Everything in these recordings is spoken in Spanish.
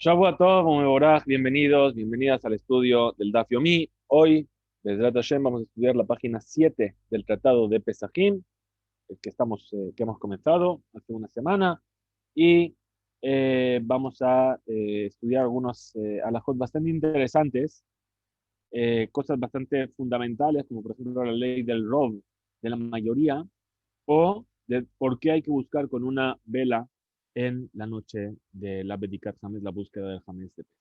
Shavua Tov, Mevorach, bienvenidos, bienvenidas al estudio del Daf Yomi. Hoy, desde Hashem, vamos a estudiar la página 7 del Tratado de Pesajim, el que hemos comenzado hace una semana, y vamos a estudiar algunos alajot bastante interesantes, cosas bastante fundamentales, como por ejemplo la ley del Rov, de la mayoría, o de por qué hay que buscar con una vela en la noche de la Bedikat Hametz, la búsqueda del Hametz de Pesaj.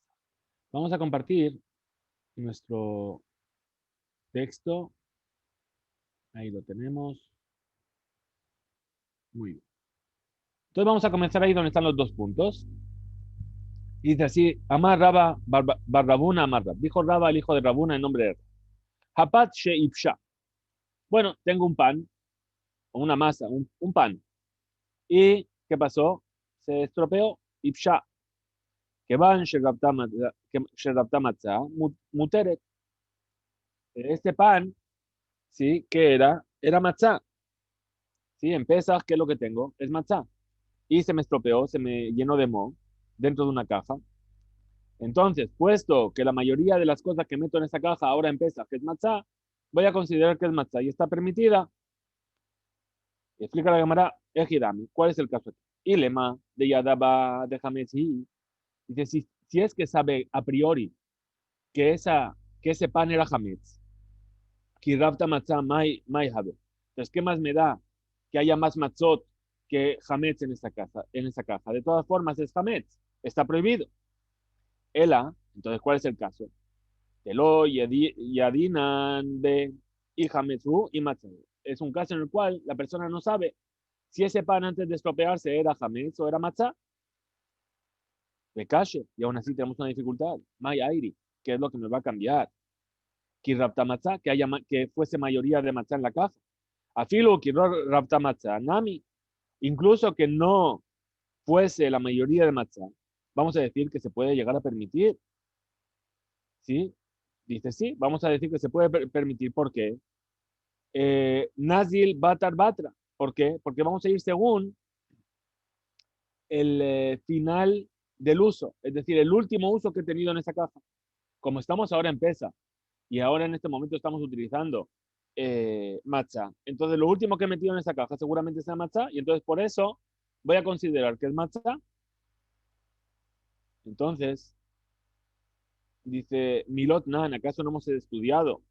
Vamos a compartir nuestro texto. Ahí lo tenemos. Muy bien. Entonces vamos a comenzar ahí donde están los dos puntos. Y dice así, Amar Raba Bar Rabuna Amar Rab. Dijo Raba, el hijo de Rabuna, en nombre de Rab. Hapat She Ipsha. Bueno, tengo un pan, o una masa, un pan. ¿Y qué pasó? Se estropeó. Ipsha. Que van Sherabta Matzah Muteret. Este pan, ¿sí? ¿Qué era? Era matzah. ¿Sí? En Pesach, ¿qué es lo que tengo? Es matzah. Y se me estropeó, se me llenó de moho dentro de una caja. Entonces, puesto que la mayoría de las cosas que meto en esa caja ahora en Pesach que es matzah, voy a considerar que es matzah y está permitida. Y explica la Gemara, Ejidami, ¿cuál es el caso aquí? Ilema de Yadaba de Hamezi. Dice, si es que sabe a priori que ese pan era Hametz, Kirabta matzah mai habe. Entonces, ¿qué más me da que haya más matzot que Hametz en esa caja? De todas formas, es Hametz, está prohibido. Ela, entonces, ¿cuál es el caso? Telo yadinan de y Hametzu y matzah. Es un caso en el cual la persona no sabe si ese pan antes de estropearse era Hametz o era matzah. De calle, y aún así tenemos una dificultad. May airi, ¿qué es lo que me va a cambiar? Kirabta matzah, que fuese mayoría de matzah en la caja. Afilo kirabta matzah, nami, incluso que no fuese la mayoría de matzah, vamos a decir que se puede llegar a permitir, ¿sí? Dice, sí, vamos a decir que se puede permitir. ¿Por qué? Nazil batar batra. ¿Por qué? Porque vamos a ir según el final del uso, es decir, el último uso que he tenido en esa caja. Como estamos ahora en pesa y ahora en este momento estamos utilizando matzah, entonces lo último que he metido en esa caja seguramente sea matzah y entonces por eso voy a considerar que es matzah. Entonces, dice Milot Nan, ¿acaso no hemos estudiado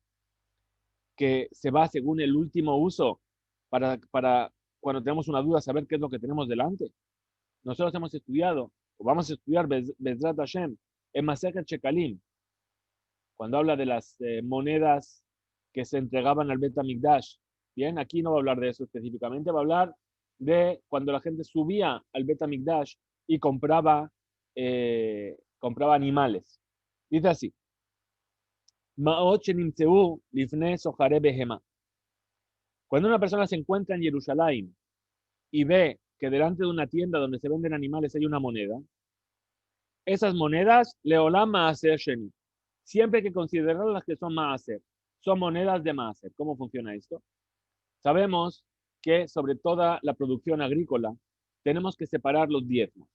que se va según el último uso para cuando tenemos una duda saber qué es lo que tenemos delante? Nosotros hemos estudiado, o vamos a estudiar Bezrat Hashem, en Masechet Shekalim, cuando habla de las monedas que se entregaban al Bet HaMikdash. Bien, aquí no va a hablar de eso específicamente, va a hablar de cuando la gente subía al Bet HaMikdash y compraba animales. Dice así, cuando una persona se encuentra en Jerusalén y ve que delante de una tienda donde se venden animales hay una moneda, esas monedas, Leolam Maaser Sheni. Siempre hay que considerar las que son Maaser. Son monedas de Maaser. ¿Cómo funciona esto? Sabemos que sobre toda la producción agrícola tenemos que separar los diezmos.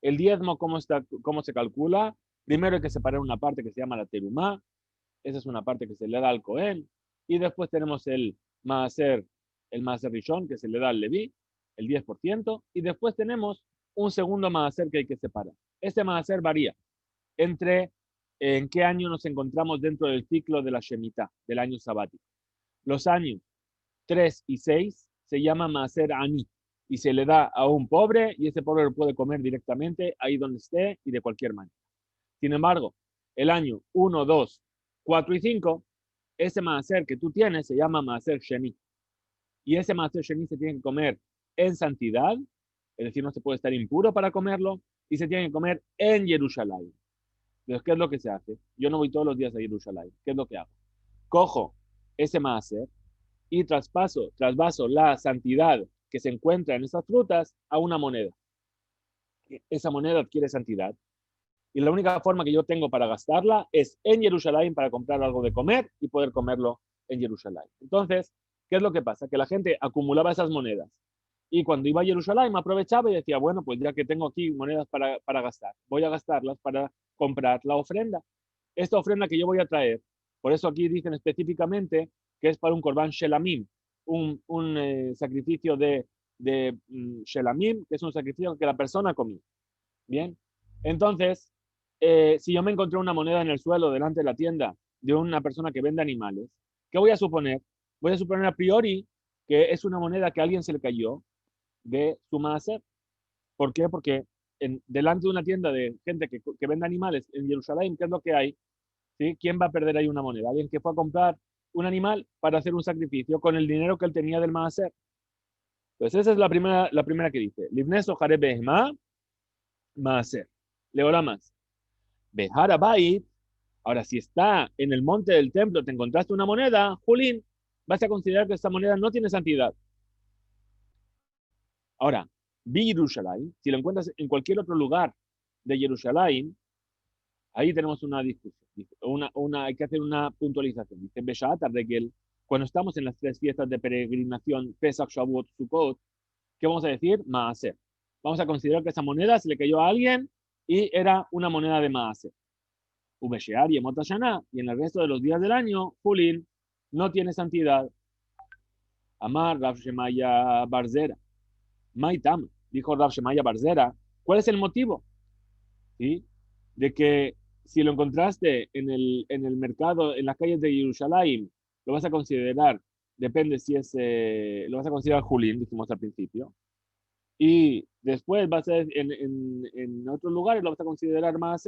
El diezmo, ¿cómo se calcula? Primero hay que separar una parte que se llama la terumá. Esa es una parte que se le da al Cohen. Y después tenemos el Maaser Rishon, que se le da al Leví, el 10%. Y después tenemos un segundo Maaser que hay que separar. Este Maaser varía entre en qué año nos encontramos dentro del ciclo de la Shemitah, del año sabático. Los años 3 y 6 se llama Maaser Ani y se le da a un pobre y ese pobre lo puede comer directamente ahí donde esté y de cualquier manera. Sin embargo, el año 1, 2, 4 y 5, ese Maaser que tú tienes se llama Maaser Sheni. Y ese Maaser Sheni se tiene que comer en santidad, es decir, no se puede estar impuro para comerlo, y se tiene que comer en Jerusalén. Entonces, ¿qué es lo que se hace? Yo no voy todos los días a Jerusalén. ¿Qué es lo que hago? Cojo ese Maaser y trasvaso la santidad que se encuentra en esas frutas a una moneda. Esa moneda adquiere santidad. Y la única forma que yo tengo para gastarla es en Jerusalén para comprar algo de comer y poder comerlo en Jerusalén. Entonces, ¿qué es lo que pasa? Que la gente acumulaba esas monedas Y cuando iba a Jerusalén aprovechaba y decía, bueno, pues ya que tengo aquí monedas para gastar, voy a gastarlas para comprar la ofrenda. Esta ofrenda que yo voy a traer, por eso aquí dicen específicamente que es para un Korban Shelamim, un sacrificio de Shelamim, que es un sacrificio que la persona comía. Bien, entonces, si yo me encontré una moneda en el suelo delante de la tienda de una persona que vende animales, ¿qué voy a suponer? Voy a suponer a priori que es una moneda que a alguien se le cayó de su maaser. ¿Por qué? Porque delante de una tienda de gente que vende animales en Jerusalén, ¿qué es lo que hay? ¿Sí? ¿Quién va a perder ahí una moneda? Alguien que fue a comprar un animal para hacer un sacrificio con el dinero que él tenía del maaser. Pues esa es la primera que dice. Libneso jare behma maaser. Leo la más. Behara bait. Ahora, si está en el monte del templo, te encontraste una moneda, Julín, vas a considerar que esta moneda no tiene santidad. Ahora, vi Jerusalén, si lo encuentras en cualquier otro lugar de Jerusalén, ahí tenemos una discusión, hay que hacer una puntualización. Dice Beshat Regel, cuando estamos en las 3 fiestas de peregrinación, Pesach, Shavuot, Sukkot, ¿qué vamos a decir? Maaser. Vamos a considerar que esa moneda se le cayó a alguien y era una moneda de Maaser. Ubeshear y Emot Hashanah, y en el resto de los días del año, Julín, no tiene santidad. Amar Rav Shemaya Barzera. Maitam, dijo Rav Shemaya Barzera. ¿Cuál es el motivo? ¿Sí? De que si lo encontraste en el mercado, en las calles de Jerusalén, lo vas a considerar, depende si es, lo vas a considerar Julín, dijimos al principio, y después vas a, en otros lugares lo vas a considerar más.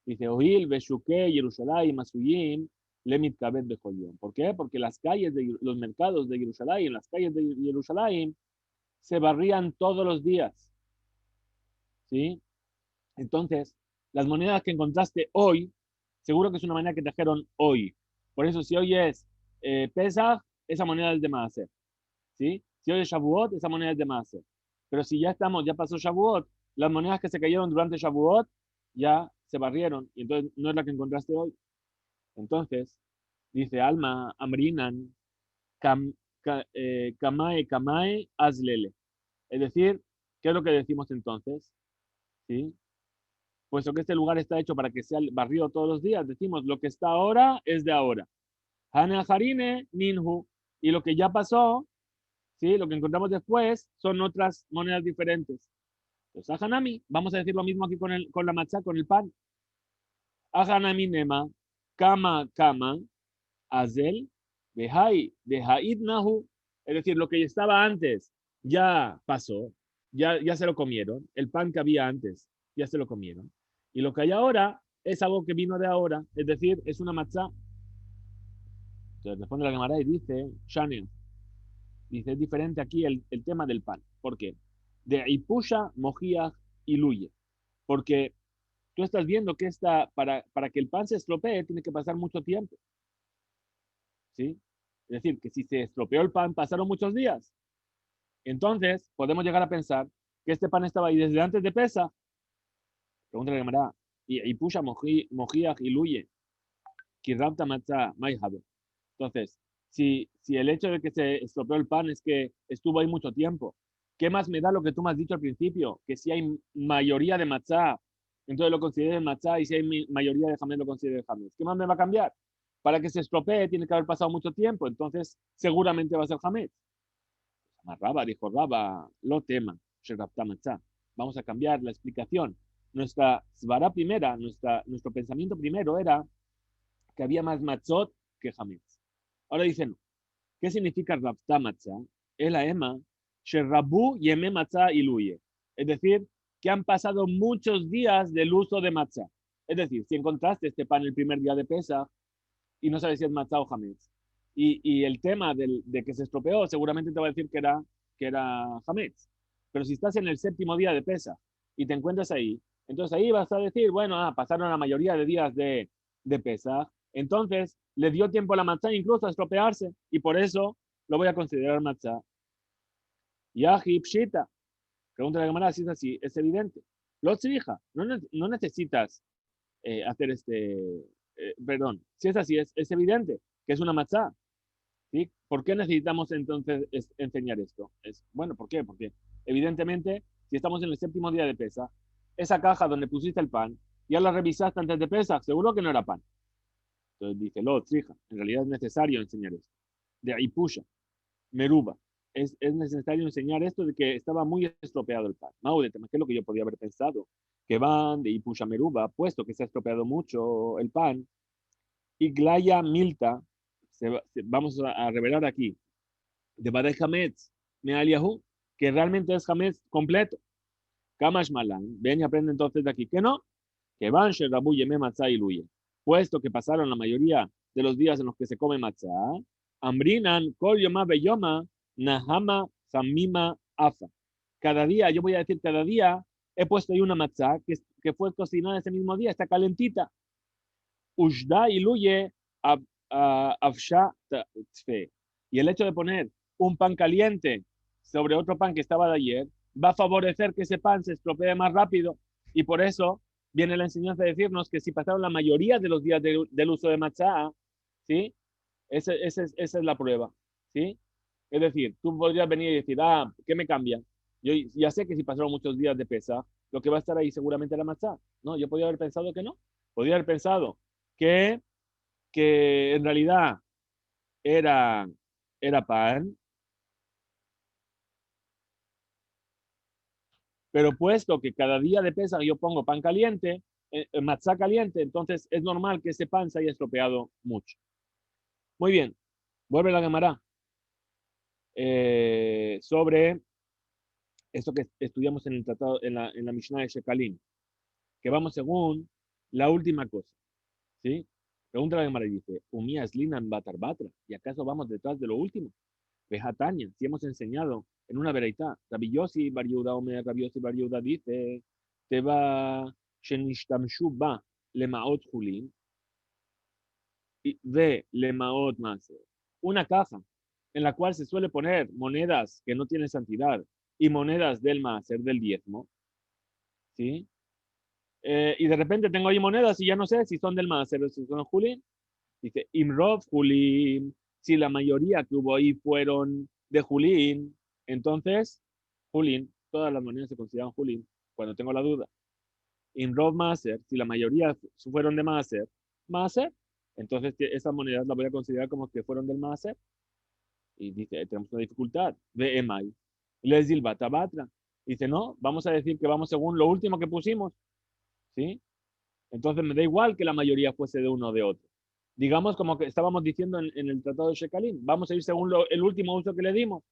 Dice, Oil, Beshuke, Jerusalén, Masuyim, Lemit Kabet Bejoyón. ¿Por qué? Porque las calles de los mercados de Jerusalén, las calles de Jerusalén, se barrían todos los días. ¿Sí? Entonces, las monedas que encontraste hoy, seguro que es una moneda que trajeron hoy. Por eso, si hoy es Pesach, esa moneda es de Maaser. ¿Sí? Si hoy es Shavuot, esa moneda es de Maaser. Pero si ya pasó Shavuot, las monedas que se cayeron durante Shavuot ya se barrieron y entonces no es la que encontraste hoy. Entonces, dice Alma, Amrinan, Kamae, Kamae, Azlele. Es decir, ¿qué es lo que decimos entonces? ¿Sí? Puesto que este lugar está hecho para que sea barrido todos los días, decimos lo que está ahora es de ahora. Hane Harine, Ninhu. Y lo que ya pasó, ¿sí? Lo que encontramos después son otras monedas diferentes. Entonces, Ahanami, vamos a decir lo mismo aquí con la matzá, con el pan. Ahanami Nema, Kama, Azel, Behaid Nahu. Es decir, lo que estaba antes ya pasó, ya se lo comieron. El pan que había antes ya se lo comieron. Y lo que hay ahora es algo que vino de ahora, es decir, es una matzá. Entonces responde la Gemara y dice, Shania, dice, es diferente aquí el tema del pan. ¿Por qué? De Ipusha, Mojiach y Luye. Porque tú estás viendo que para que el pan se estropee tiene que pasar mucho tiempo. ¿Sí? Es decir, que si se estropeó el pan, pasaron muchos días. Entonces, podemos llegar a pensar que este pan estaba ahí desde antes de Pesa. Pregunta la Gemara. Y Pusha Mojiach y Luye. Kirrabta Matzah Maihabe. Entonces, si el hecho de que se estropeó el pan es que estuvo ahí mucho tiempo, ¿qué más me da lo que tú me has dicho al principio? Que si hay mayoría de matzá, entonces lo considero matzá, y si hay mayoría de jamés, lo considero jamés. ¿Qué más me va a cambiar? Para que se estropee tiene que haber pasado mucho tiempo, entonces seguramente va a ser jamés. Raba dijo, Raba, lo tema, matzá. Vamos a cambiar la explicación. Nuestra svara primera, nuestro pensamiento primero era que había más matzot que jamés. Ahora dicen, ¿qué significa Rabta Matzah? Es la ema, Sherabu Yeme Matzah Iluye. Es decir, que han pasado muchos días del uso de matzah. Es decir, si encontraste este pan el primer día de Pesach y no sabes si es matzah o hametz, y el tema de que se estropeó, seguramente te va a decir que era hametz. Pero si estás en el 7º día de Pesach y te encuentras ahí, entonces ahí vas a decir, bueno, pasaron la mayoría de días de Pesach, entonces le dio tiempo a la matzá incluso a estropearse y por eso lo voy a considerar matzá. Yahi pshita. Pregunta la Gemara si es así, es evidente. Lo hija, no necesitas hacer perdón, si es así, es evidente que es una matzá. ¿Sí? ¿Por qué necesitamos entonces enseñar esto? Bueno, ¿por qué? Porque evidentemente, si estamos en el séptimo día de Pesaj, esa caja donde pusiste el pan, ya la revisaste antes de Pesaj, seguro que no era pan. Entonces dice, lo, trija, en realidad es necesario enseñar esto. De ahí pusha, meruba. Es necesario enseñar esto de que estaba muy estropeado el pan. Maudete, ¿qué es lo que yo podía haber pensado? Que van de Ipusha Meruba, puesto que se ha estropeado mucho el pan, y Glaya Milta, vamos a revelar aquí, de Badej Hametz, Mealiahu, que realmente es Hametz completo. Kamash Malan, ven y aprende entonces de aquí que no, que van Sherabu Yeme Matzah y Luye, puesto que pasaron la mayoría de los días en los que se come matzah, Ambrinan, Kol Yoma Beyoma, Nahama Samima Afa. Cada día, yo voy a decir cada día, he puesto ahí una matzah que fue cocinada ese mismo día, está calentita. Ushda y Luye Afsha Tfe. Y el hecho de poner un pan caliente sobre otro pan que estaba de ayer va a favorecer que ese pan se estropee más rápido. Y por eso viene la enseñanza de decirnos que si pasaron la mayoría de los días del uso de matzah, ¿sí? Esa es la prueba, ¿sí? Es decir, tú podrías venir y decir, ¿qué me cambia? Yo ya sé que si pasaron muchos días de pesa, lo que va a estar ahí seguramente la matzah. No, yo podría haber pensado que no. Podría haber pensado que, que en realidad era, era pan, pero puesto que cada día de pesa yo pongo pan caliente, matzá caliente, entonces es normal que ese pan se haya estropeado mucho. Muy bien, vuelve la Gemara sobre esto que estudiamos en el tratado, en la Mishnah de Shekalim, que vamos según la última cosa, ¿sí? Pregunta la Gemara y dice, Umías linan batar batra, ¿y acaso vamos detrás de lo último? Vejataña, si hemos enseñado en una vereitá, Rabbi Yossi Bar Yehuda Omer, Rabbi Yossi Bar Yehuda dice, te va shenishtamshu ba lemaot julin y ve lemaot maser. Una caja en la cual se suele poner monedas que no tienen santidad y monedas del maser, del diezmo, ¿sí? Y de repente tengo ahí monedas y ya no sé si son del maser o si son julin. Dice, Imrov Julín, si la mayoría que hubo ahí fueron de Julín, entonces, Julín, todas las monedas se consideran Julín, cuando tengo la duda. Imrov Maser, si la mayoría fueron de Maser, Maser, entonces esas monedas las voy a considerar como que fueron del Maser. Y dice, tenemos una dificultad, de Emai. Les dilbata batra. Dice, no, vamos a decir que vamos según lo último que pusimos, ¿sí? Entonces me da igual que la mayoría fuese de uno o de otro. Digamos como que estábamos diciendo en el tratado de Shekalim, vamos a ir según el último uso que le dimos.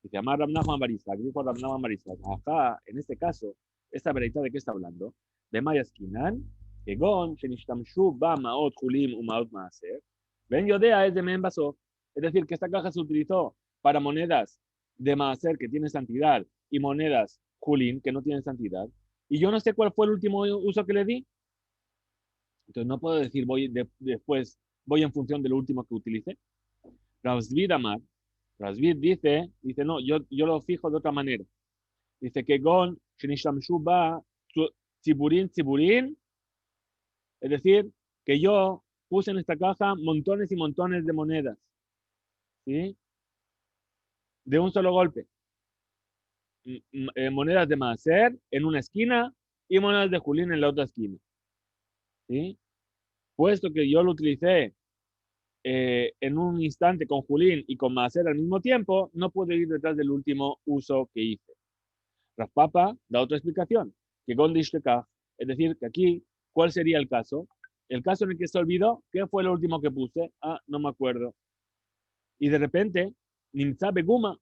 Dice, Amar Ramnachman Baristak, dijo Ramnachman Baristak, acá, en este caso, esta veredad de qué está hablando, de Mayaskinan, Egon, Shenishtamshu, Ba, Maot, Julim, Umaot, Maaser, Ben Yodea es de Membasov, es decir, que esta caja se utilizó para monedas de Maaser que tienen santidad y monedas Julim que no tienen santidad, y yo no sé cuál fue el último uso que le di, entonces no puedo decir después voy en función de lo último que utilicé. Rasvid Amar, Rasvid dice, no, yo lo fijo de otra manera. Dice que Gon, Shinishtamshu ba, Tziburin, es decir, que yo puse en esta caja montones y montones de monedas, ¿sí? De un solo golpe. Monedas de Maaser en una esquina y monedas de Julín en la otra esquina, ¿sí? Puesto que yo lo utilicé en un instante con Julín y con Maaser al mismo tiempo, no puedo ir detrás del último uso que hice. Raspapa da otra explicación, que Gondishtekach, es decir, que aquí, ¿cuál sería el caso? El caso en el que se olvidó, ¿qué fue lo último que puse? No me acuerdo. Y de repente, Nimza Beguma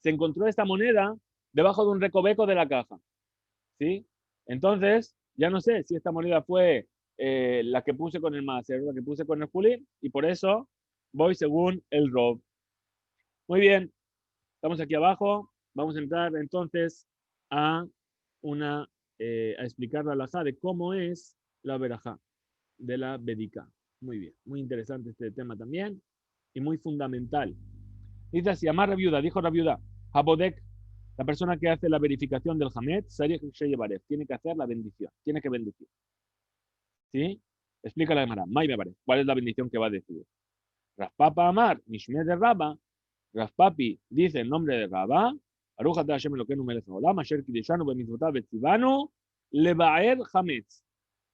se encontró esta moneda debajo de un recoveco de la caja, ¿sí? Entonces, ya no sé si esta moneda fue la que puse con el Maaser, la que puse con el Julín, y por eso voy según el Rob. Muy bien, estamos aquí abajo. Vamos a entrar entonces a a explicar la alajá de cómo es la verajá de la Bedika. Muy bien, muy interesante este tema también y muy fundamental. Dice así, Amar Rabiuda, dijo Rabiuda, Habodek, la persona que hace la verificación del Hamet, tiene que hacer la bendición, tiene que bendecir. ¿Sí? Explica la Gemara, ¿cuál es la bendición que va a decir? Raspapa Amar, Mishme de Rabba, Raspapi dice el nombre de Rabba, Baruch atah Hashem Elokeinu melech haolam, asher kideshanu b'mitzvotav v'tzivanu, lebaer hametz.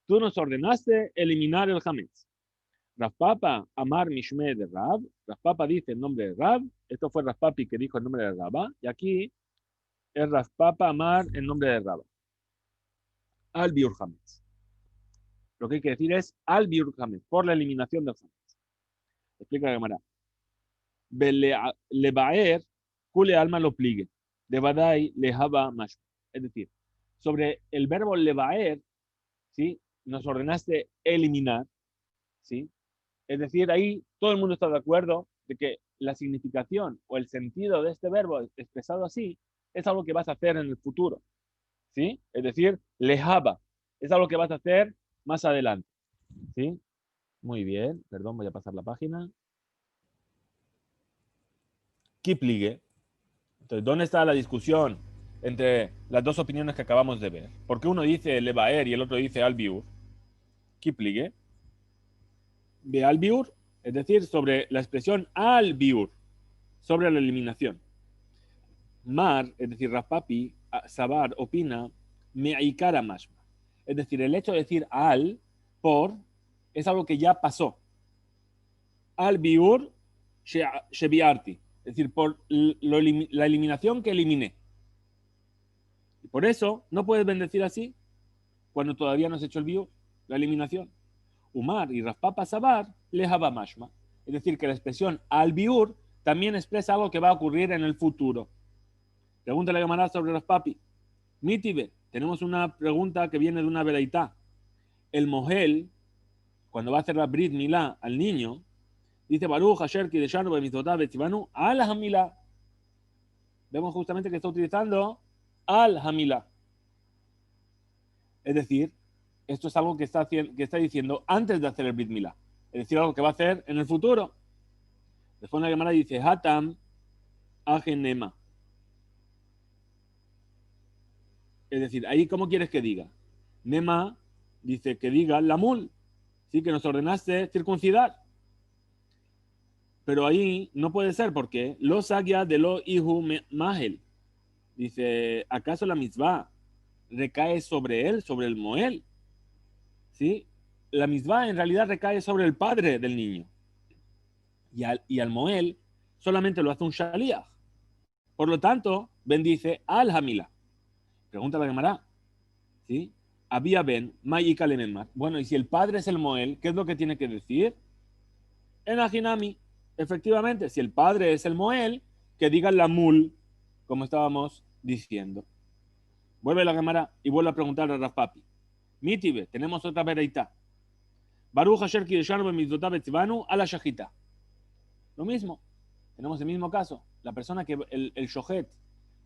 Tú nos ordenaste eliminar el hametz. Raspapa Amar Mishme de Rab, Raspapa dice el nombre de Rab, esto fue Raspapi que dijo el nombre de Rabba, y aquí es Raspapa Amar el nombre de Rabba. Al biur hametz. Lo que hay que decir es al biur hametz, por la eliminación del hametz. Explica la Gemara. Lebaer, kule alma lo pligue. De badai lehaba mash. Es decir, sobre el verbo lebaer, ¿sí? Nos ordenaste eliminar, ¿sí? Es decir, ahí todo el mundo está de acuerdo de que la significación o el sentido de este verbo expresado así es algo que vas a hacer en el futuro, ¿sí? Es decir, lehaba, es algo que vas a hacer más adelante, ¿sí? Muy bien, perdón, voy a pasar la página. Kiplige. Entonces, ¿dónde está la discusión entre las dos opiniones que acabamos de ver? Porque uno dice levaer y el otro dice albiur. Kiplige. De albiur, es decir, sobre la expresión albiur, sobre la eliminación. Mar, es decir, Rapapi, Sabar, opina, me'ikara mashma. Es decir, el hecho de decir al, por, es algo que ya pasó. Albiur, shebiarti. Es decir, por la eliminación que eliminé. Y por eso no puedes bendecir así cuando todavía no has hecho el biur, la eliminación. Umar y Raspapa Sabar lejaba mashma. Es decir, que la expresión al biur también expresa algo que va a ocurrir en el futuro. Pregunta la Gemara sobre Raspapi. Mitibe, tenemos una pregunta que viene de una veraitá. El mohel, cuando va a hacer la brit milá al niño, dice Baruch Asher Kideshanu b'mitzvotav v'tzivanu al hamilá. Vemos justamente que está utilizando al hamilá. Es decir, esto es algo que está diciendo antes de hacer el brit milá. Es decir, algo que va a hacer en el futuro. Después la Gemara dice Hatam agenema. Es decir, ahí, ¿cómo quieres que diga? Nema dice que diga lamul, ¿sí? Que nos ordenaste circuncidar. Pero ahí no puede ser porque lo sagia de lo ihu mahel. Dice, ¿acaso la mitzvah recae sobre él, sobre el moel? ¿Sí? La mitzvah en realidad recae sobre el padre del niño. Y al moel solamente lo hace un shaliach. Por lo tanto, bendice al hamila. Pregunta la Gemara. ¿Sí? Había ben, mayika lememar. Bueno, y si el padre es el moel, ¿qué es lo que tiene que decir? En ajinami. Efectivamente, si el padre es el moel, que diga la mul, como estábamos diciendo. Vuelve la Gemara y vuelve a preguntar a Raspapi. Mitibe, tenemos otra vereita. Baruch Asher Kideshanu b'mitzvotav v'tzivanu a la shachita. Lo mismo. Tenemos el mismo caso. La persona que, el shohet,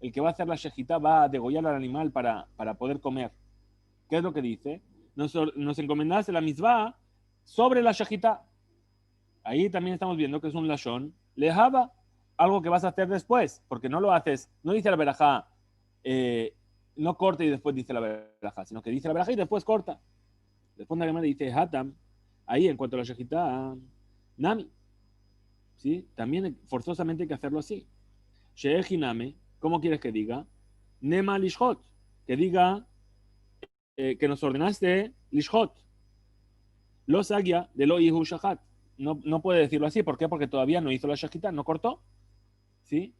el que va a hacer la shechita, va a degollar al animal para poder comer. ¿Qué es lo que dice? Nos encomendaste la mitzvah sobre la shechita. Ahí también estamos viendo que es un lashon lejaba, algo que vas a hacer después, porque no lo haces, no dice la verajá, no corta y después dice la verajá, sino que dice la verajá y después corta. Después la Gemara dice hatam, ahí en cuanto a la shechita, nami, ¿sí? También forzosamente hay que hacerlo así. Sheechiname, ¿cómo quieres que diga? Nema lishhot, que diga que nos ordenaste lishhot. Lo sagia de lo ihu shahat. No puede decirlo así. ¿Por qué? Porque todavía no hizo la shachita, no cortó. ¿Sí?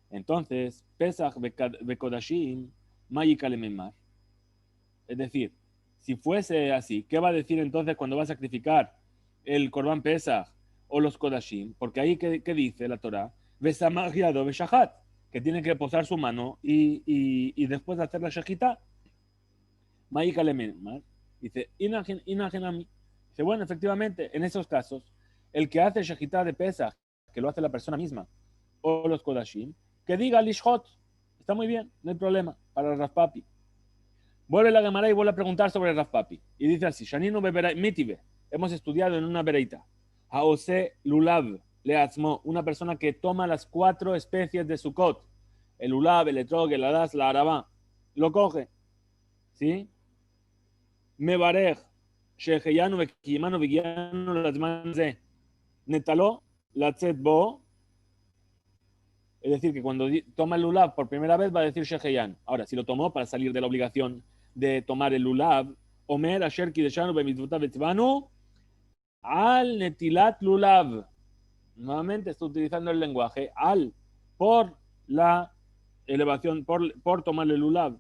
Entonces, Pesach bekodashim mayika lememar. Es decir, si fuese así, ¿qué va a decir entonces cuando va a sacrificar el Korban Pesach o los kodashim? Porque ahí, ¿qué dice la Torah? Besamagiado beshahat, que tiene que posar su mano y después de hacer la shachita, mayika lememar. Dice, inagenami. Dice, bueno, efectivamente, en esos casos, el que hace shechita de Pesach, que lo hace la persona misma, o los kodashim, que diga lishhot. Está muy bien, no hay problema, para el Raspapi. Vuelve la Gemara y vuelve a preguntar sobre el Raspapi. Y dice así, Shaninu mitibe, hemos estudiado en una bereita, Haose lulav leatzmo, una persona que toma las 4 especies de Sukkot, el lulav, el etrog, el hadas, la arabá, lo coge, ¿sí? Mebarej, Sheheyanu, Vekimanu, Vigianu, las manos de Netaló, la tzedbo, es decir, que cuando toma el lulav por primera vez va a decir sheheyan. Ahora, si lo tomó para salir de la obligación de tomar el lulav, Omer asher kideshanu bemitzvotav etzvanu al netilat lulav. Nuevamente está utilizando el lenguaje al, por la elevación, por tomar el lulav.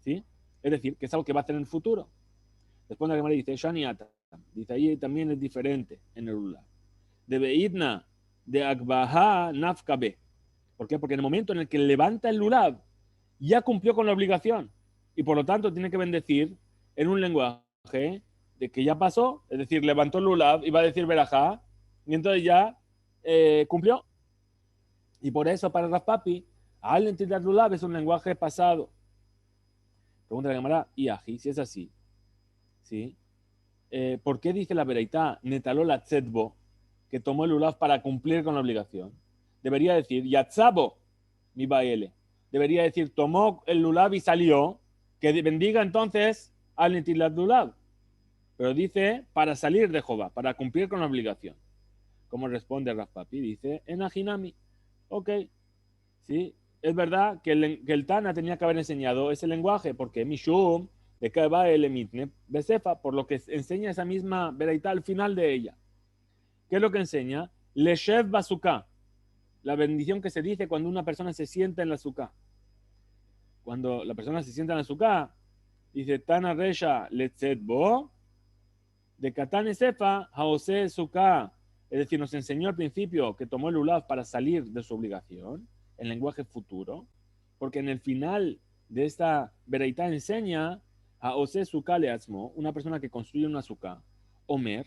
¿Sí? Es decir, que es algo que va a hacer en el futuro. Después la Gemara dice, Shaniata. Dice, ahí también es diferente en el lulav. De Beidna, de Akbaha Nafkabe. ¿Por qué? Porque en el momento en el que levanta el lulav, ya cumplió con la obligación. Y por lo tanto tiene que bendecir en un lenguaje de que ya pasó, es decir, levantó el lulav y va a decir verajá, y entonces ya cumplió. Y por eso para Raspapi, al entender lulav es un lenguaje pasado. Pregunta la Gemara, y ají, si es así, ¿sí? ¿Por qué dice la Bereitá netalola tzedbo, que tomó el lulav para cumplir con la obligación? Debería decir yatzabo mi baile. Debería decir tomó el lulav y salió, que bendiga entonces al netilat lulav. Pero dice para salir de Jehová, para cumplir con la obligación. ¿Cómo responde Raspapi? Dice en ajinami. Ok, sí, es verdad que el Tana tenía que haber enseñado ese lenguaje, porque Mishum, de que va el emitne, Besefa, por lo que enseña esa misma veraita al final de ella. ¿Qué es lo que enseña? Leshev Basuká, la bendición que se dice cuando una persona se sienta en la suká. Cuando la persona se sienta en la suká, dice Tana Resha Letzedbo, de Katane Sefa, Haose Suká. Es decir, nos enseñó al principio que tomó el lulav para salir de su obligación, en lenguaje futuro, porque en el final de esta vereita enseña a Ose Suká Leatzmo, una persona que construye una suká. Omer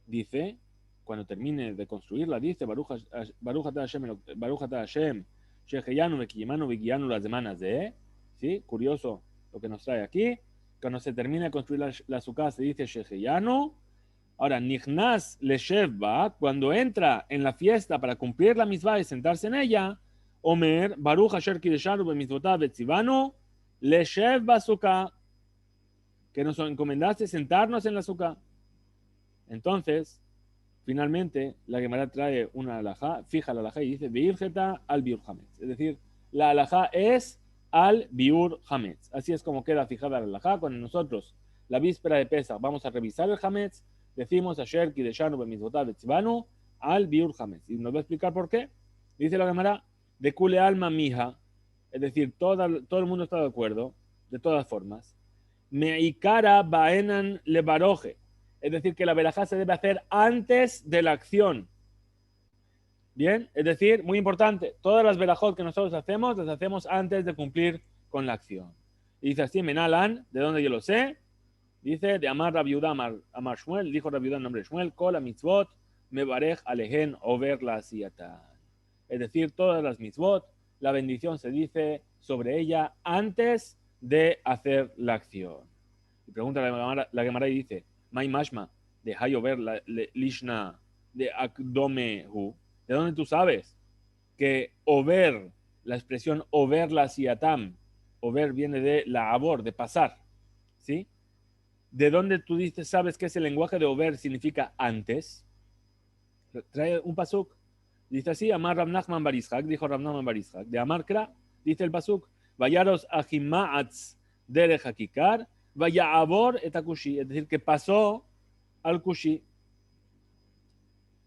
dice, cuando termine de construirla, dice Baruch Ata Hashem, Sheheyanu Mekiyimanu Vigiyanu las semanas de, ¿sí? Curioso lo que nos trae aquí. Cuando se termina de construir la suká se dice Sheheyanu. Ahora, Nichnas Leshevba, cuando entra en la fiesta para cumplir la misvá y sentarse en ella, Omer, Baruch Asher Kideshanu B'mitzvotav Betzivanu, Leshevba Suká, que nos encomendaste sentarnos en la suká. Entonces, finalmente, la Gemara trae una alajá, fija la alajá y dice, Beirjeta al Biur Hametz. Es decir, la alajá es al Biur Hametz. Así es como queda fijada la alajá. Cuando nosotros, la víspera de Pesach, vamos a revisar el Hametz, decimos Asher Kideshanu B'mitzvotav Betzivanu al Biur Hametz. Y nos va a explicar por qué. Dice la Gemara, de Kule Alma Mija, es decir, todo el mundo está de acuerdo, de todas formas. Meikara Baenan Lebaroje, es decir, que la verajá se debe hacer antes de la acción. Bien, es decir, muy importante, todas las verajot que nosotros hacemos, las hacemos antes de cumplir con la acción. Y dice así, Menalan, ¿de dónde yo lo sé? Dice, de Amar Rabiuda, Amar Shmuel, dijo Rabiuda en nombre de Shmuel, Kola mitzvot, mebarej alehen over la siatan. Es decir, todas las mitzvot, la bendición se dice sobre ella antes de hacer la acción. Y pregunta la Gemara y dice, Mai Mashma, de Hayover Lishna, de Akdomehu. ¿De dónde tú sabes que over, la expresión over la siatam, over viene de la abor, de pasar, ¿sí? ¿De dónde tú dices, sabes que ese lenguaje de over significa antes? Trae un pasuk. Dice así, Amar Rav Nachman bar Yitzhak, dijo Rav Nachman bar Yitzhak. De Amar Kra, dice el pasuk, Vayaros ahimaatz derech hakikar, vaya abor et akushi, es decir, que pasó al kushi.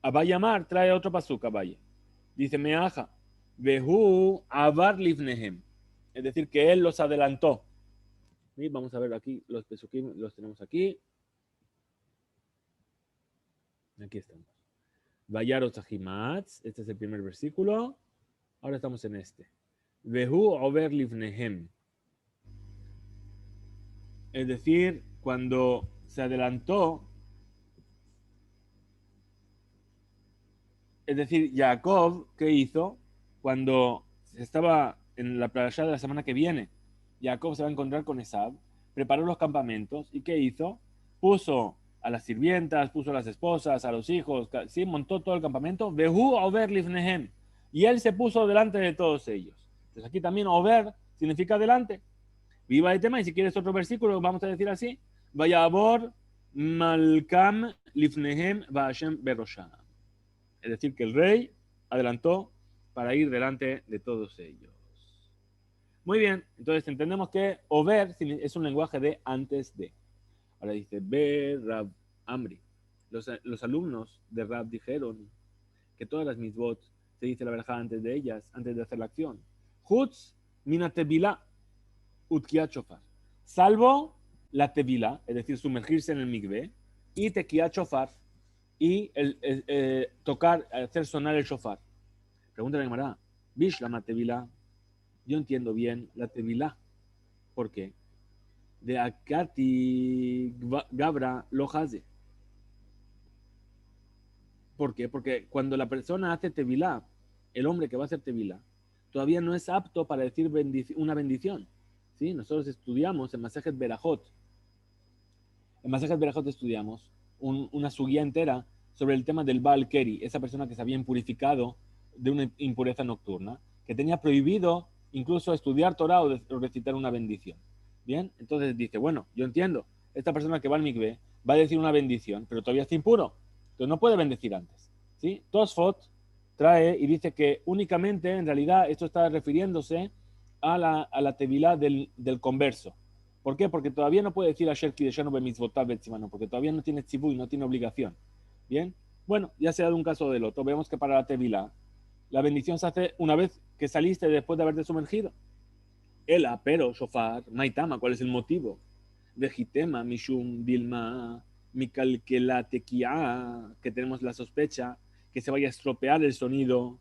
Abay Amar trae otro pasuk, Abay. Dice, Meaja, Behu avar livnehem, es decir, que él los adelantó. Y vamos a ver aquí, los pesukim los tenemos aquí. Aquí estamos. Vayaros ahimatz, este es el primer versículo. Ahora estamos en este. Vehu over livnehem. Es decir, cuando se adelantó, es decir, Jacob, ¿qué hizo? Cuando estaba en la playa de la semana que viene, Jacob se va a encontrar con Esab, preparó los campamentos, ¿y qué hizo? Puso a las sirvientas, puso a las esposas, a los hijos, sí, montó todo el campamento, Vehu over livnehem, y él se puso delante de todos ellos. Entonces aquí también over significa delante. Viva el tema, y si quieres otro versículo, vamos a decir así, Vayabor malkam lifnehem va'ashem berosham. Es decir, que el rey adelantó para ir delante de todos ellos. Muy bien, entonces entendemos que over es un lenguaje de antes de. Ahora dice, Be Rab Amri. Los alumnos de Rab dijeron que todas las mitzvot se dice la verajá antes de ellas, antes de hacer la acción. Hutz mina tevila utkiat shofar. Salvo la tevila, es decir, sumergirse en el mikve, y tekiat shofar, y tocar, hacer sonar el shofar. Pregunta la Gemara, Bish la tevila. Yo entiendo bien la tevila. ¿Por qué? De Akati Gabra lo hace. ¿Por qué? Porque cuando la persona hace tevilá, el hombre que va a hacer tevilá, todavía no es apto para decir una bendición. ¿Sí? Nosotros estudiamos en Masejet Berajot. En Masejet Berajot estudiamos una suguía entera sobre el tema del Baal Keri, esa persona que se había impurificado de una impureza nocturna, que tenía prohibido incluso estudiar Torah o recitar una bendición. Bien, entonces dice, bueno, yo entiendo, esta persona que va al mikveh va a decir una bendición, pero todavía está impuro, entonces no puede bendecir antes. ¿Sí? Tosfot trae y dice que únicamente, en realidad, esto está refiriéndose a la tevilá del converso. ¿Por qué? Porque todavía no puede decir Asher Kideshanu b'mitzvotav betzimanu, porque todavía no tiene tzibuy, no tiene obligación. ¿Bien? Bueno, ya se ha dado un caso del otro. Vemos que para la tevilá, la bendición se hace una vez que saliste después de haberte sumergido. Ela, pero, shofar, maitama, ¿cuál es el motivo? Vejitema, mishum, dilma, mikalkela, tequia, que tenemos la sospecha que se vaya a estropear el sonido,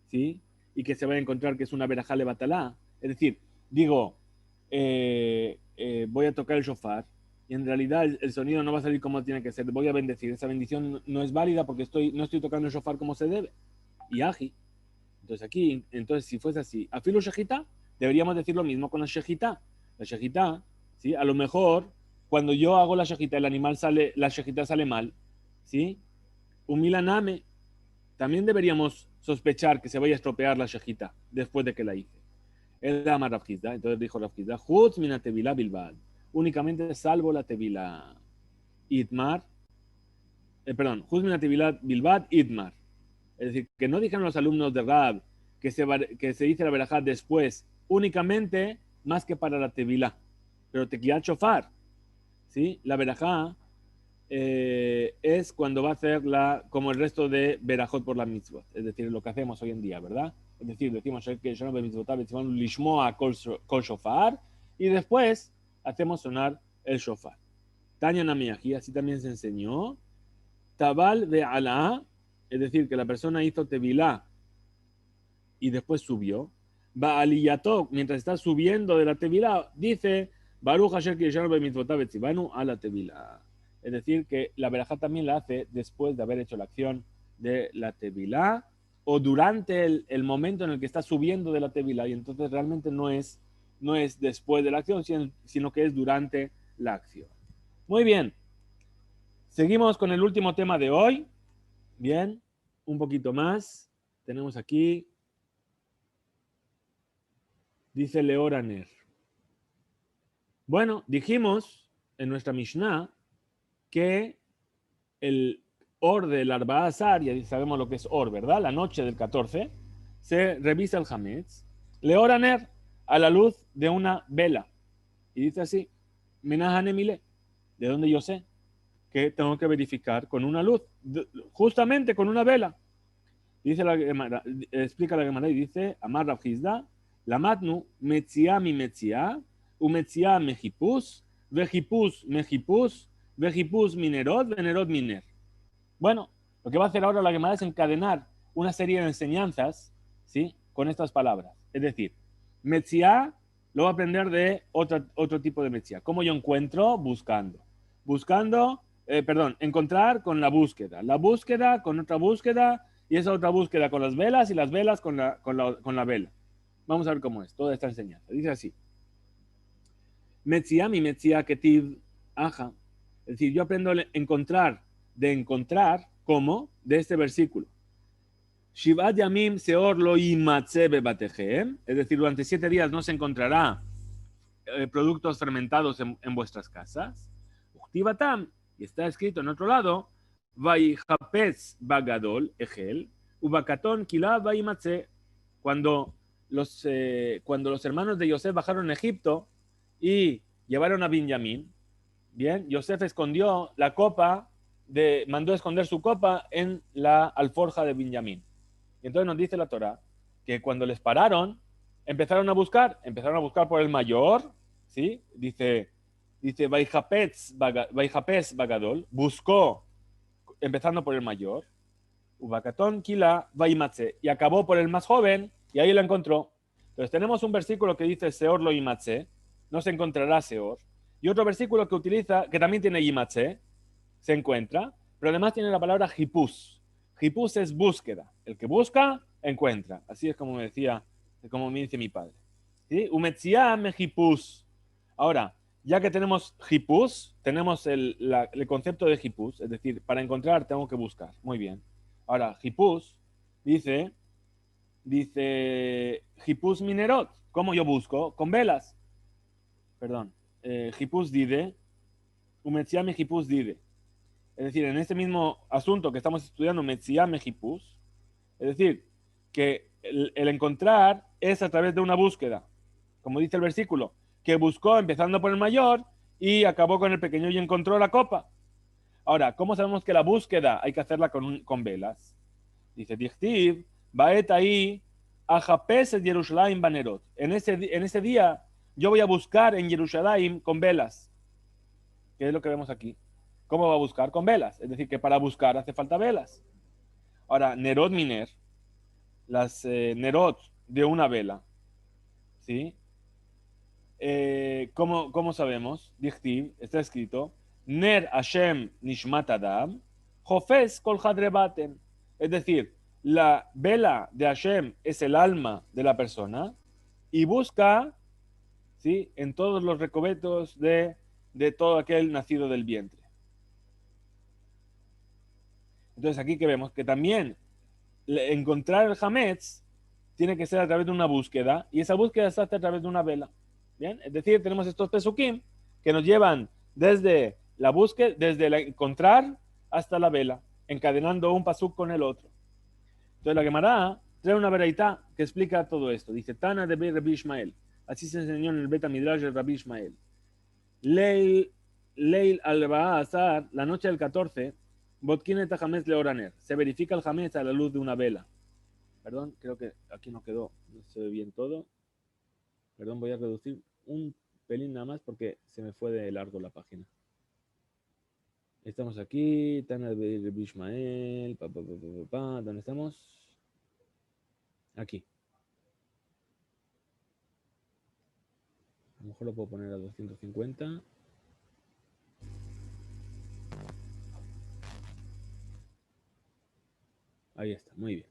¿sí? Y que se vaya a encontrar que es una verajá levatalá. Es decir, digo, voy a tocar el shofar y en realidad el sonido no va a salir como tiene que ser. Voy a bendecir. Esa bendición no es válida porque no estoy tocando el shofar como se debe. Y aji. Entonces si fuese así, a filo shejita, deberíamos decir lo mismo con la shejita. La shejita, ¿sí? A lo mejor, cuando yo hago la shejita, la shejita sale mal, ¿sí? Un milaname, también deberíamos sospechar que se vaya a estropear la shejita después de que la hice. Él llama Rafkizda, entonces dijo Rafkizda, Jutz mina tevila bilbad, únicamente salvo la tevila. Itmar, Jutz mina tevila bilbad, Itmar. Es decir, que no dijeron los alumnos de Rab que se dice la verajá después, únicamente más que para la tevilá. Pero tequila chofar, ¿sí? La verajá es cuando va a hacer como el resto de verajot por la mitzvot. Es decir, lo que hacemos hoy en día, ¿verdad? Es decir, decimos que yo no veo mitzvotab, decimos lishmoa kol shofar, y después hacemos sonar el shofar. Tanya Namiaji, así también se enseñó. Tabal de Alá, es decir, que la persona hizo tevilá y después subió. Ba'aliyatok, mientras está subiendo de la tevilá, dice Baruch Hasher ki yeshanu b'mitzvotav etzivanu a la tevilá. Es decir, que la verajá también la hace después de haber hecho la acción de la tevilá o durante el momento en el que está subiendo de la tevilá, y entonces realmente no es después de la acción, sino que es durante la acción. Muy bien. Seguimos con el último tema de hoy. Bien, un poquito más. Tenemos aquí, dice Leoraner. Bueno, dijimos en nuestra Mishnah que el Or del Arba'a Azar, ya sabemos lo que es Or, ¿verdad? La noche del 14, se revisa el Hametz. Leoraner a la luz de una vela. Y dice así, Menahanemile, ¿de dónde yo sé? Que tengo que verificar con una luz, justamente con una vela. Dice explica la Gemara y dice, Amar Rav Hizda, la matnu metzia mi metzia, u metzia mejipus, vejipus mejipus, vejipus minerot, venerot miner. Bueno, lo que va a hacer ahora la Gemara es encadenar una serie de enseñanzas, ¿sí? Con estas palabras. Es decir, metzia lo va a aprender de otro tipo de metzia. ¿Cómo yo encuentro? Buscando. Encontrar con la búsqueda con otra búsqueda, y esa otra búsqueda con las velas, y las velas con la vela. Vamos a ver cómo es toda esta enseñanza. Dice así. Metzia, mi metzia ketiv aja. Es decir, yo aprendo a encontrar, ¿cómo? De este versículo. Shivat yamim seor lo imatze bebatejem. Es decir, durante 7 días no se encontrará productos fermentados en vuestras casas. Uchtibatam, y está escrito en otro lado, Vaijapez bagadol, ejel, ubakaton kilá vaimatze. Cuando los hermanos de Yosef bajaron a Egipto y llevaron a Benjamín, bien, Yosef escondió la copa, mandó esconder su copa en la alforja de Benjamín. Y entonces nos dice la Torá que cuando les pararon, empezaron a buscar por el mayor, ¿sí? Dice Vaijapez Bagadol, buscó, empezando por el mayor, Ubakatón Kila Vaimatze, y acabó por el más joven, y ahí lo encontró. Entonces tenemos un versículo que dice Seor lo Imatze, no se encontrará Seor, y otro versículo que utiliza, que también tiene Imatze, se encuentra, pero además tiene la palabra Hipus. Hipus es búsqueda. El que busca, encuentra. Así es como me dice mi padre. ¿Sí? Umetziam Hipus. Ahora, ya que tenemos Hipus, tenemos el concepto de Hipus, es decir, para encontrar tengo que buscar. Muy bien. Ahora, Hipus dice Hipus Minerot. ¿Cómo yo busco? Con velas. Perdón. Hipus dide. Umetziam Hipus dide. Es decir, en este mismo asunto que estamos estudiando, Metziah Mejipus, es decir, que el encontrar es a través de una búsqueda, como dice el versículo, que buscó empezando por el mayor y acabó con el pequeño y encontró la copa. Ahora, ¿cómo sabemos que la búsqueda hay que hacerla con velas? Dice, Dichtiv, Baet ahí, Ajapes el Jerusalén Banerot. En ese día yo voy a buscar en Jerusalén con velas, que es lo que vemos aquí. ¿Cómo va a buscar? Con velas. Es decir, que para buscar hace falta velas. Ahora, Nerot Miner, las Nerot de una vela, ¿sí? ¿Cómo sabemos? Dichtiv, está escrito, Ner Hashem Nishmat Adam, Jofes Kol Hadrebaten. Es decir, la vela de Hashem es el alma de la persona y busca, ¿sí? En todos los recovecos de todo aquel nacido del vientre. Entonces aquí que vemos que también encontrar el Hametz tiene que ser a través de una búsqueda y esa búsqueda se hace a través de una vela. Bien, es decir, tenemos estos pesukim que nos llevan desde la búsqueda, desde el encontrar hasta la vela, encadenando un pasuk con el otro. Entonces la Gemara trae una veraitá que explica todo esto. Dice Tana de Rabbi Ishmael. Así se enseñó en el Beta Midrash de Rabbi Ishmael. Leil al-Ba'azar, la noche del 14, Botkinet Hametz Leoraner. Se verifica el Hametz a la luz de una vela. Perdón, creo que aquí no quedó, no se ve bien todo. Perdón, voy a reducir un pelín nada más porque se me fue de largo la página. Estamos aquí, Tana de Bishmael, ¿dónde estamos? Aquí. A lo mejor lo puedo poner a 250. Ahí está, muy bien.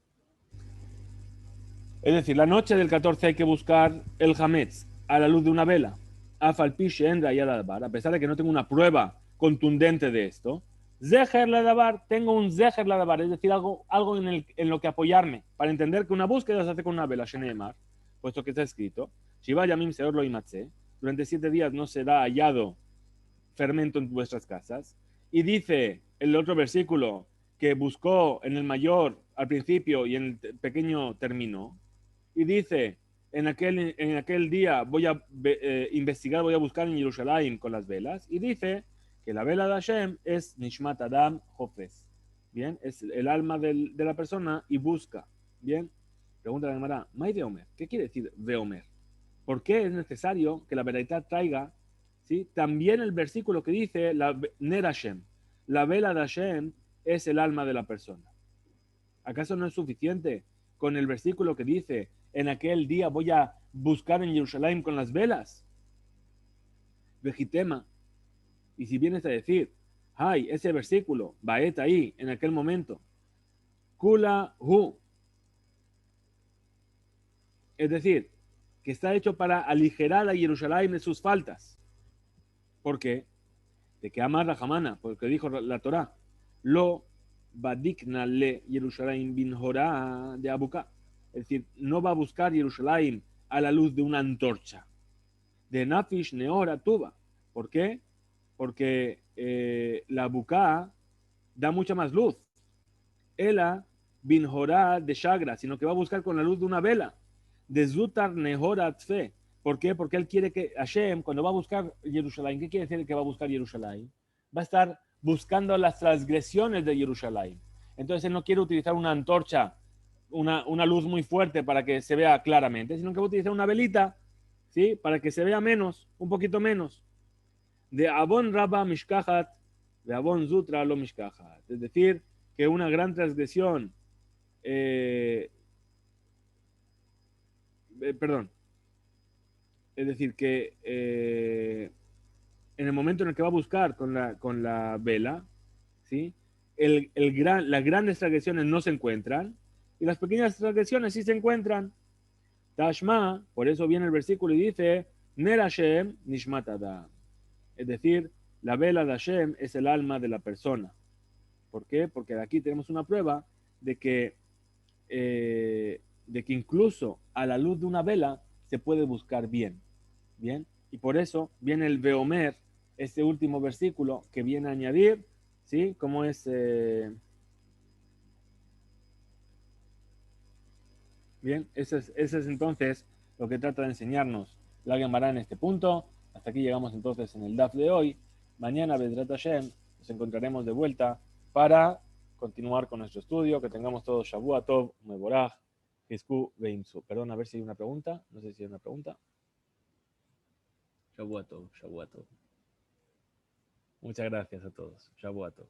Es decir, la noche del 14 hay que buscar el Hametz a la luz de una vela. A pesar de que no tengo una prueba contundente de esto. Zeher Ladabar, tengo un Zeher Ladabar, es decir, algo en lo que apoyarme para entender que una búsqueda se hace con una vela, Sheneemar, puesto que está escrito, Shiva Yamim Seor lo imatze, durante 7 días no será hallado fermento en vuestras casas. Y dice el otro versículo que buscó en el mayor al principio y en el pequeño terminó. Y dice, en aquel día voy a investigar, voy a buscar en Jerusalén con las velas. Y dice que la vela de Hashem es Nishmat Adam Hofes. Bien, es el alma de la persona y busca. Bien, pregunta la Gemara, ¿May de Omer? ¿Qué quiere decir de Omer? ¿Por qué es necesario que la verdad traiga, ¿sí? También el versículo que dice Ner Hashem, la vela de Hashem es el alma de la persona? ¿Acaso no es suficiente con el versículo que dice en aquel día voy a buscar en Jerusalén con las velas? Vejitema. Y si vienes a decir, ay, ese versículo, Baet ahí, en aquel momento, Kula Hu, es decir, que está hecho para aligerar a Jerusalén de sus faltas. ¿Por qué? De que ama Rahamana, porque dijo la Torá, lo badikna le Jerusalén bin Jorá de Abuká. Es decir, no va a buscar Jerusalén a la luz de una antorcha. De Nafish Neora Tuba. ¿Por qué? Porque la Abuká da mucha más luz. Ela binjorá de shagra, sino que va a buscar con la luz de una vela. De zutar nehora tfe. ¿Por qué? Porque él quiere que Hashem, cuando va a buscar Jerusalén, ¿qué quiere decir que va a buscar Jerusalén? Va a estar buscando las transgresiones de Jerusalén. Entonces él no quiere utilizar una antorcha, una luz muy fuerte para que se vea claramente, sino que va a utilizar una velita, ¿sí? Para que se vea menos, un poquito menos. De Abon Rabba Mishkahat, de Abon Zutra lo Mishkahat. Es decir, que una gran transgresión, perdón, es decir, que en el momento en el que va a buscar con la vela, ¿sí? Las grandes transgresiones no se encuentran y las pequeñas transgresiones sí se encuentran. Tashma, por eso viene el versículo y dice, Ner Hashem Nishmat Adam. Es decir, la vela de Hashem es el alma de la persona. ¿Por qué? Porque de aquí tenemos una prueba de que incluso a la luz de una vela se puede buscar bien. Bien, y por eso viene el Veomer, este último versículo que viene a añadir, ¿sí? Como es, bien, ese es entonces lo que trata de enseñarnos la Gemara en este punto. Hasta aquí llegamos entonces en el DAF de hoy. Mañana, Bezrat Hashem, nos encontraremos de vuelta para continuar con nuestro estudio. Que tengamos todos Shavua Tov, Mevorach, Hizku Veimsu. Perdón, a ver si hay una pregunta. No sé si hay una pregunta. Shavua Tov, Shavua Tov. Muchas gracias a todos. Shavua Tov.